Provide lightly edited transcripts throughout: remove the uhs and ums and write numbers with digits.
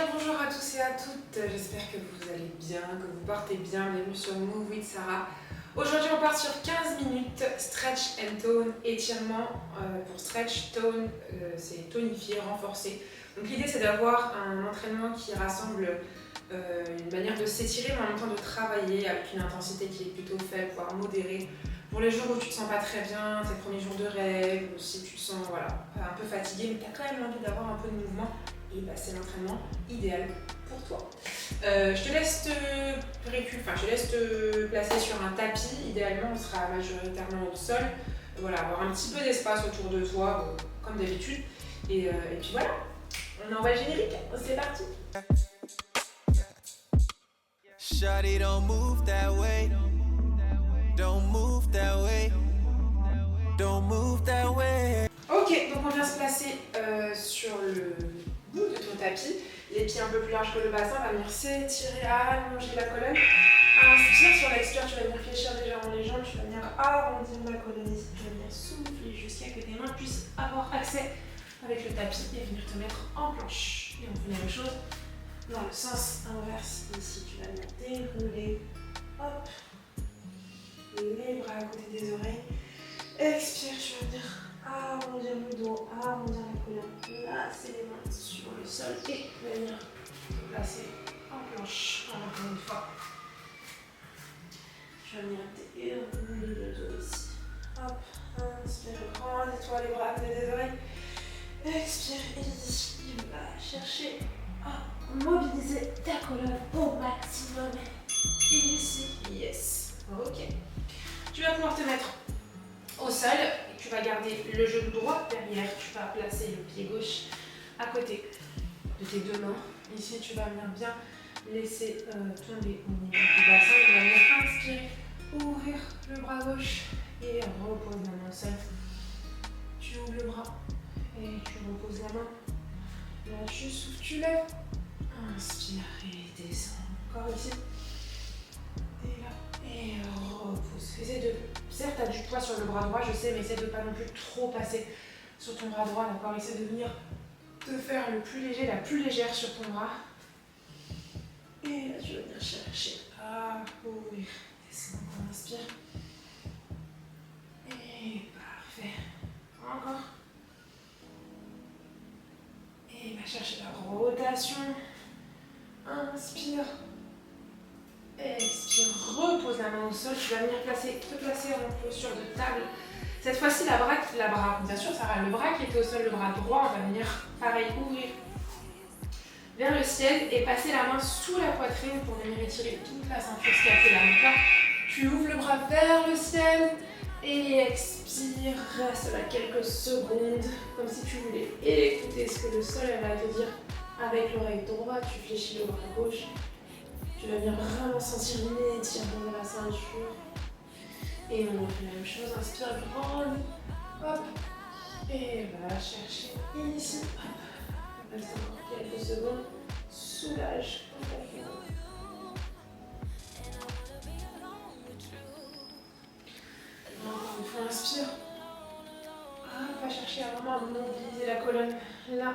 bien, bonjour à tous et à toutes, j'espère que vous allez bien, que vous portez bien, bienvenue sur Move with Sarah. Aujourd'hui on part sur 15 minutes stretch and tone, étirement pour stretch, tone, c'est tonifier, renforcer. Donc l'idée c'est d'avoir un entraînement qui rassemble une manière de s'étirer mais en même temps de travailler avec une intensité qui est plutôt faible, voire modérée. Pour les jours où tu te sens pas très bien, tes premiers jours de règles, ou si tu te sens un peu fatigué mais tu as quand même envie d'avoir un peu de mouvement, et bah, c'est l'entraînement idéal pour toi. Je te laisse te placer sur un tapis. Idéalement, on sera majoritairement au sol. Voilà, avoir un petit peu d'espace autour de toi, comme d'habitude. Et puis voilà, on envoie le générique. C'est parti. Shawty, don't move that way. Don't move that way. Don't move that way. Ok, donc on vient se placer sur le bout de ton tapis, les pieds un peu plus larges que le bassin, on va venir s'étirer, allonger la colonne. Inspire, sur l'expire, tu vas venir fléchir légèrement les jambes, tu vas venir arrondir la colonne ici, tu vas venir souffler jusqu'à ce que tes mains puissent avoir accès avec le tapis et venir te mettre en planche. Et on fait la même chose dans le sens inverse. Ici, tu vas venir dérouler, hop, les bras à côté des oreilles. Expire, tu vas venir arrondir le dos, arrondir la colonne, placer les mains sur le sol et venir te placer en planche. Encore une fois. Je vais venir dérouler le dos ici. Hop, inspire, grand étoile les bras à côté des oreilles. Expire, ici, va chercher à mobiliser ta colonne au maximum. Ici, yes. Ok. Tu vas pouvoir te mettre au sol. Tu vas garder le genou droit derrière, tu vas placer le pied gauche à côté de tes deux mains. Ici, tu vas venir bien laisser tomber au niveau du bassin. Tu vas venir inspirer, ouvrir le bras gauche et repose la main au sol. Tu ouvres le bras et tu reposes la main. Là, tu souffles, tu lèves. Inspire et descends. Encore ici. Et là. Et repose. Essaie de... Certes, tu as du poids sur le bras droit, je sais, mais essaie de ne pas non plus trop passer sur ton bras droit, d'accord? Essaie de venir te faire le plus léger, la plus légère sur ton bras. Et là, tu vas venir chercher à ouvrir. Descends, encore, inspire. Et parfait. Encore. Et va chercher la rotation. Inspire. Expire, repose la main au sol, tu vas venir te placer en posture de table. Cette fois-ci, bien sûr, Sarah, le bras qui était au sol, le bras droit, on va venir, pareil, ouvrir vers le ciel et passer la main sous la poitrine pour venir étirer toute la ceinture scapulaire. Donc là, tu ouvres le bras vers le ciel et expire, reste là quelques secondes, comme si tu voulais écouter ce que le sol va te dire avec l'oreille droite, tu fléchis le bras gauche. Tu vas venir vraiment sentir l'étirement de la ceinture. Et on fait la même chose. Inspire grande. Hop. Et va chercher ici. Hop. Reste encore quelques secondes. Soulage complètement. Encore une fois, inspire. Hop, va chercher à vraiment mobiliser la colonne. Là.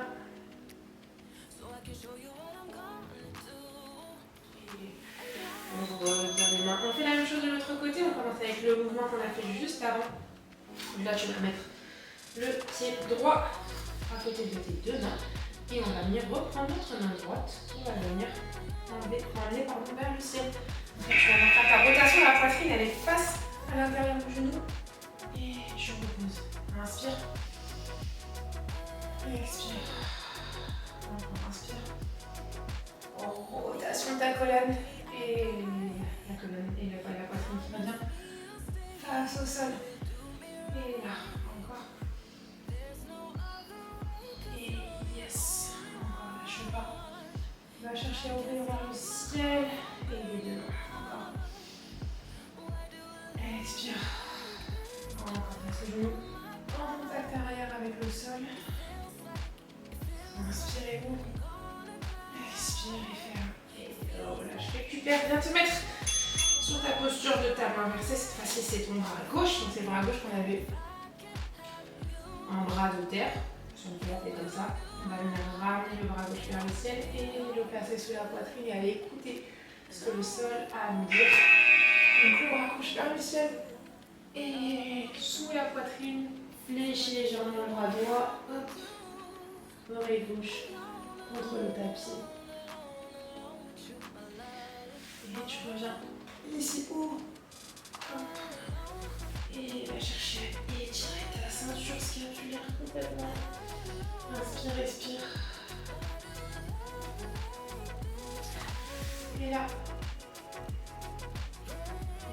On fait la même chose de l'autre côté, on commence avec le mouvement qu'on a fait juste avant. Là, tu vas mettre le pied droit à côté de tes deux mains et on va venir reprendre notre main droite. On va venir emmener vers le ciel. Donc, tu vas faire ta rotation, la poitrine, elle est face à l'intérieur du genou et tu reposes. Inspire. Expire. Encore inspire. Rotation de ta colonne. Et la colonne et la poitrine qui va bien face au sol. Et là, encore. Et yes. Encore, lâche pas. Va chercher à ouvrir vers le ciel. Et les deux. Encore. Expire. Encore, place le genou en contact arrière avec le sol. Inspirez-vous. Expire et ferme. Relâche, récupère, viens te mettre sur ta posture de table inversée. Cette fois-ci, c'est ton bras gauche. Donc, c'est le bras gauche qu'on avait en bras de terre. Sur une pilote, et comme ça. On va venir ramener le bras gauche vers le ciel et le placer sous la poitrine et aller écouter ce que le sol a à nous dire. Donc le bras gauche vers le ciel et sous la poitrine, fléchis légèrement le bras droit, hop, oreille gauche contre le tapis. Et tu reviens ici haut. Et va chercher à étirer ta ceinture scapulaire complètement. Inspire, expire. Et là.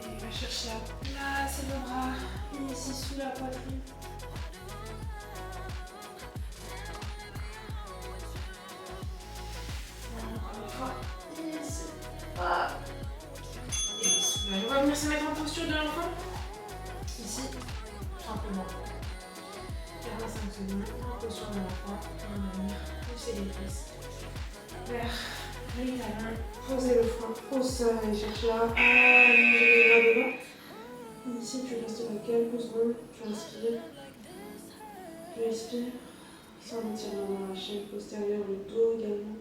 Et va chercher à placer le bras ici sous la poitrine. Encore une fois. Ici. Hop. Et soulage. On va venir se mettre en posture de l'enfant. Ici, simplement. 45 secondes, en posture de l'enfant. On va venir pousser les fesses vers les talons. Poser le front au sol et chercher à allonger les bras devant. Ici, tu restes là quelques secondes. Tu inspires. Tu expires. Sans étirement dans la chaîne postérieure, le dos également.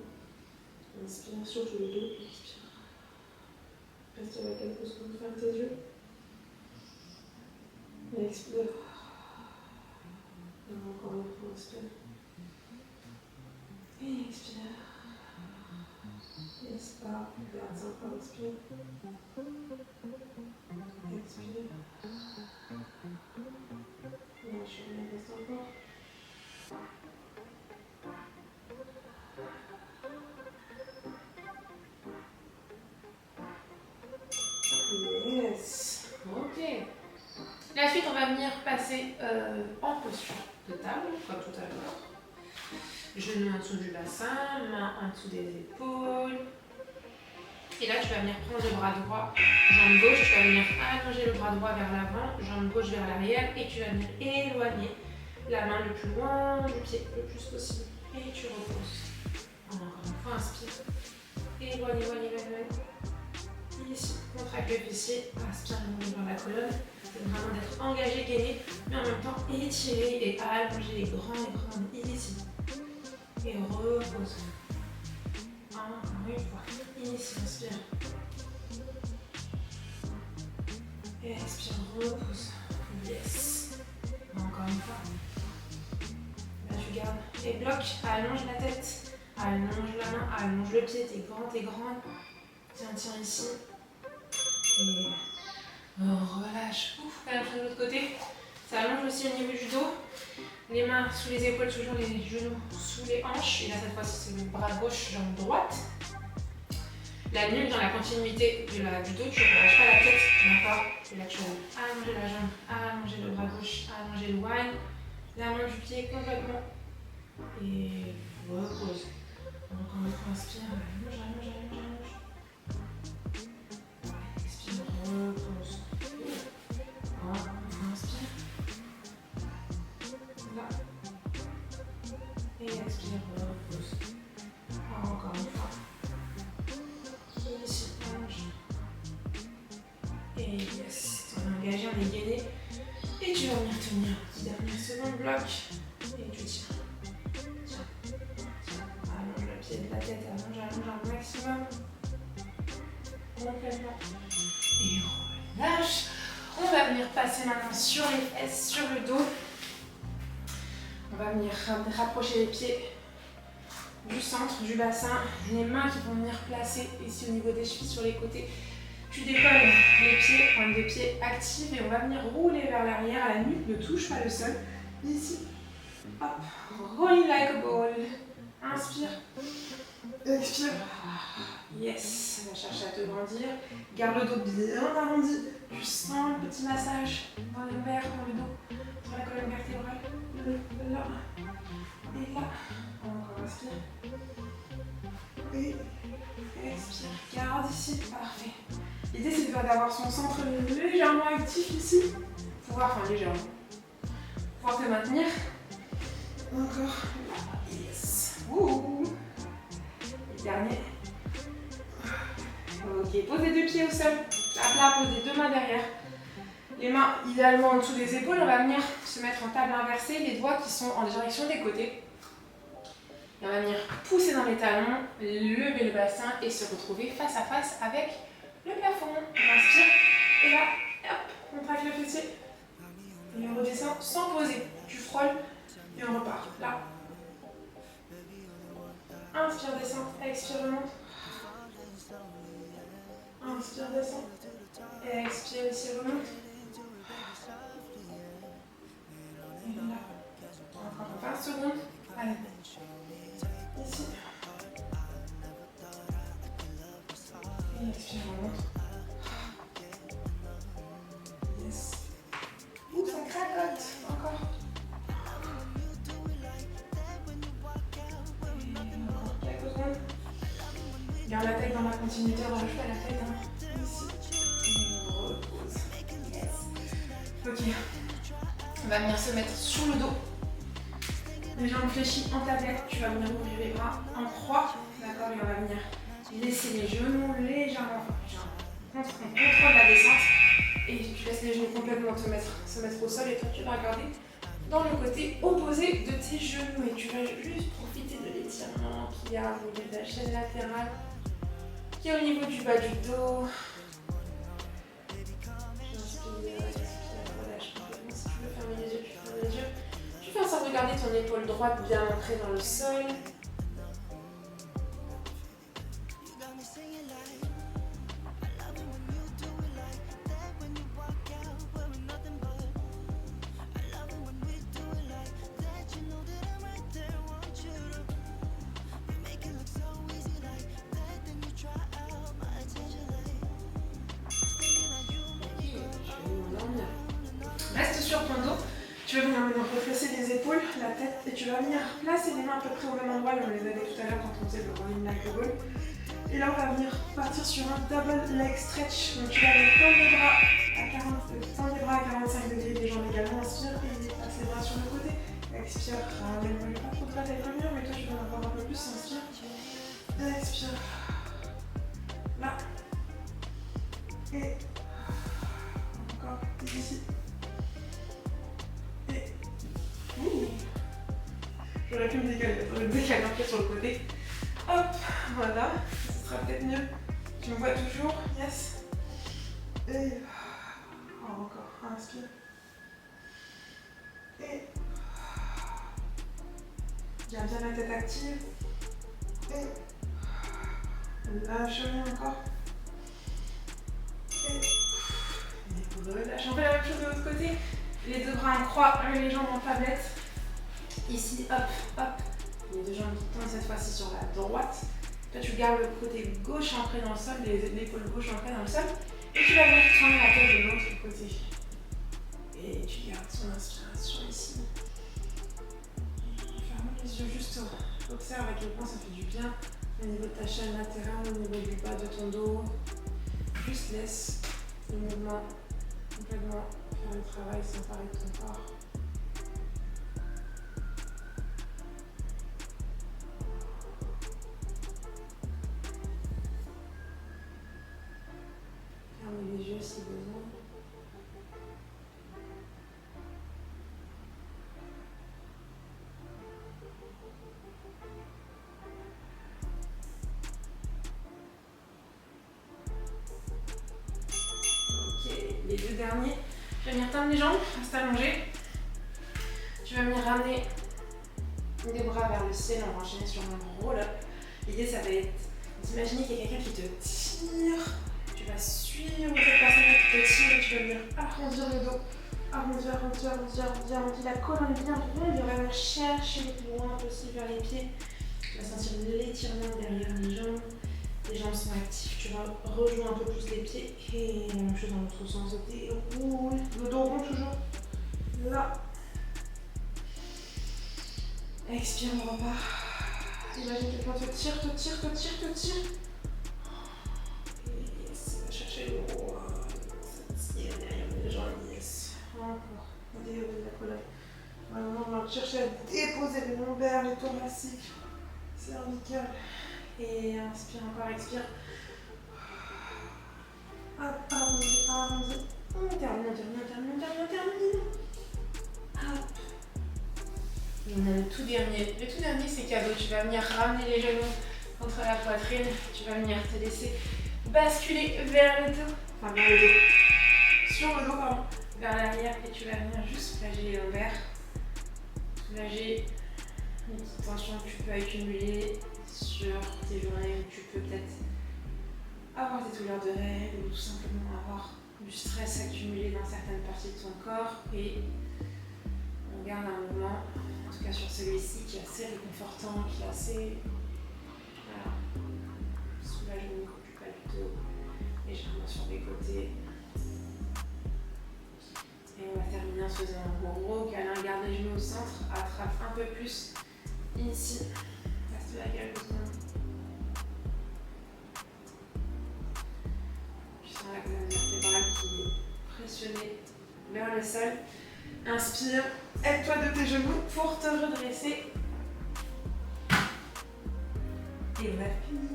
Inspire, surtout le dos. Expire. Reste là quelques secondes, ferme tes yeux. Et expire. Et encore une fois, inspire. Et expire. Laisse pas, garde ça encore, inspire. Expire. Lâche, reste encore. Yes. Ok. La suite, on va venir passer en posture de table, comme tout à l'heure. Genoux en dessous du bassin, mains en dessous des épaules. Et là, tu vas venir prendre le bras droit, jambe gauche, tu vas venir allonger le bras droit vers l'avant, jambe gauche vers l'arrière, et tu vas venir éloigner la main le plus loin du pied, le plus possible. Et tu reposes. Encore une fois, inspire. Éloigne. Ici, contracte le fessier, aspire vers la colonne. C'est vraiment d'être engagé, gainé, mais en même temps étirer et allonger les grandes ici. Et repose. Encore une fois. Ici, inspire. Et expire, repose. Yes. Encore une fois. Là, tu gardes. Et bloque, allonge la tête, allonge la main, allonge le pied. T'es grande. Tiens ici. Et relâche. Ouf, la même chose de l'autre côté. Ça allonge aussi au niveau du dos. Les mains sous les épaules, toujours les genoux sous les hanches. Et là, cette fois-ci, c'est le bras gauche, jambe droite. La nuque dans la continuité du dos, tu ne relâches pas la tête, d'accord? Et là, tu vas allonger la jambe, allonger le bras gauche, allonger le wine, la main du pied complètement. Et repose. Encore une fois, inspire, allonge. Expire, repose. Encore une fois, inspire. Là. Et expire, repose. Encore une fois. Ici, allonge. Et yes, on est engagé, on est gainé. Et tu vas venir tenir. Petit dernier second bloc. Et tu tiens. Allonge le pied de la tête, allonge un maximum. Complètement. Et relâche. On va venir passer maintenant sur les fesses, sur le dos. On va venir rapprocher les pieds du centre, du bassin. Les mains qui vont venir placer ici au niveau des chevilles sur les côtés. Tu décolles les pieds, pointe de pied active et on va venir rouler vers l'arrière. La nuque ne touche pas le sol. Ici. Hop. Rolling like a ball. Inspire. Expire. Yes. On va chercher à te grandir. Garde le dos bien arrondi. Tu sens le petit massage dans le lombaires, dans le dos, dans la colonne vertébrale. Là. Et là. Encore inspire. Et expire. Garde ici. Parfait. L'idée c'est d'avoir son centre légèrement actif ici. Légèrement. Pouvoir te maintenir. Encore. Yes. Wouhou. Le dernier. Ok, pose les deux pieds au sol. À plat, pose les deux mains derrière. Les mains idéalement en dessous des épaules. On va venir se mettre en table inversée. Les doigts qui sont en direction des côtés. Et on va venir pousser dans les talons, lever le bassin et se retrouver face à face avec le plafond. On inspire et là, hop, on traque le fessier. Et on redescend sans poser. Tu frôles et on repart. Là. Inspire, descend. Expire, remonte. Inspire, descend. Et expire, ici, remonte. Et là. Encore 20 secondes. Allez. Ici. Et expire, remonte. Yes. Ouh, ça cracote. Encore. Quelques secondes. Garde la tête dans la continuité, relâche pas la tête. Hein. Ici. Et on repose. Yes. Ok. On va venir se mettre sur le dos. Les jambes fléchies en tablette. Tu vas venir ouvrir les bras en croix. D'accord. Et on va venir laisser les genoux légèrement. On contrôle la descente. Et tu laisses les genoux complètement se mettre au sol. Et toi, tu vas regarder dans le côté opposé de tes genoux. Et tu vas juste profiter de l'étirement qu'il y a au niveau de la chaîne latérale, qui est au niveau du bas du dos. Inspire, expire, relâche complètement. Si tu veux fermer les yeux, tu fermes les yeux. Tu fais en sorte de garder ton épaule droite bien ancrée dans le sol. Reste sur ton dos. Tu vas venir maintenant reflosser les épaules, la tête, et tu vas venir placer les mains à peu près au même endroit. On les avait tout à l'heure quand on faisait le rolling like a ball. Et là, on va venir partir sur un double leg stretch. Donc, tu vas venir tendre les bras à 45 degrés, les jambes également. Inspire et passe les bras sur le côté. Expire, ramène pas trop de la tête au mur, mais toi, tu vas en avoir un peu plus. Inspire. Expire. Là. Et encore ici. Et j'aurais pu me décaler un peu sur le côté. Hop, voilà, ce sera peut-être mieux. Tu me vois toujours, yes. Et encore, inspire. Et garde bien la tête active. Et lâche-moi encore. Et relâche. On fait la même chose de l'autre côté. Les deux bras en croix, les jambes en tablette. Ici, hop, hop. Les deux jambes qui tombent cette fois-ci sur la droite. Toi, tu gardes le côté gauche ancré dans le sol, l'épaule gauche ancrée dans le sol. Et tu vas venir tourner la tête de l'autre côté. Et tu gardes son inspiration ici. Ferme les yeux, juste observe à quel point ça fait du bien au niveau de ta chaîne latérale, au niveau du bas de ton dos. Juste laisse le mouvement complètement faire le travail, s'emparer de ton corps. Ferme les yeux si besoin. Les deux derniers. Tu vas venir tendre les jambes, reste allongé. Tu vas venir ramener les bras vers le ciel, on va enchaîner sur un roll-up. L'idée, ça va être d'imaginer qu'il y a quelqu'un qui te tire. Tu vas suivre cette personne qui te tire et tu vas venir arrondir le dos. Arrondir la colonne bien ronde. On va venir chercher le plus loin possible vers les pieds. Tu vas sentir l'étirement derrière les jambes. Les jambes sont actives, tu vas rejoindre un peu plus les pieds et la même chose dans l'autre sens. Déroule, le dos rond toujours. Là. Expire, on repart. Imagine quelqu'un te tire. Et yes, va chercher le haut. Ça tire derrière les jambes, yes. Encore. Déroule la colonne. Vraiment, on va chercher à déposer les lombaires, les thoraciques, cervicales. Et inspire encore, expire. Hop, arrondis. On termine. Hop. Et on a le tout dernier. Le tout dernier, c'est cadeau. Tu vas venir ramener les genoux contre la poitrine. Tu vas venir te laisser basculer vers le dos. Enfin, vers le dos. Sur le dos, pardon. Vers l'arrière. Et tu vas venir juste soulager les lombaires. Soulager les petites tensions que tu peux accumuler sur tes journées où tu peux peut-être avoir des douleurs de règles ou tout simplement avoir du stress accumulé dans certaines parties de ton corps. Et on garde un mouvement, en tout cas sur celui-ci, qui est assez réconfortant, qui est assez... Voilà. Soulage au niveau du bas du dos, légèrement sur les côtés. Et on va terminer en se faisant un gros câlin. Garde les genoux au centre, attrape un peu plus ici. Reste là quelques secondes. Tu sens la colonne vertébrale qui est pressionnée vers le sol. Inspire, aide-toi de tes genoux pour te redresser. Et on a fini.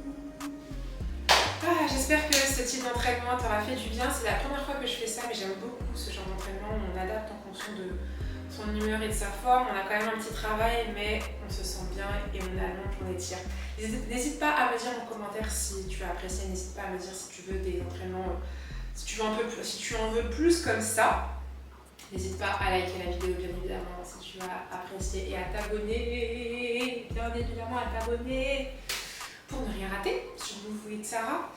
J'espère que ce type d'entraînement t'aura fait du bien. C'est la première fois que je fais ça, mais j'aime beaucoup ce genre d'entraînement. On adapte en fonction de son humeur et de sa forme. On a quand même un petit travail, mais on se sent bien et on allonge, on étire. N'hésite pas à me dire en commentaire si tu as apprécié. N'hésite pas à me dire si tu veux des entraînements, si tu en veux plus comme ça. N'hésite pas à liker la vidéo, bien évidemment, si tu as apprécié, et à t'abonner, bien évidemment à t'abonner pour ne rien rater sur Bouffe with Sarah.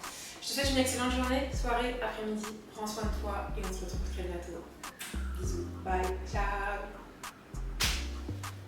Je te souhaite une excellente journée, soirée, après-midi. Prends soin de toi et on se retrouve très bientôt. Bisous, bye, ciao.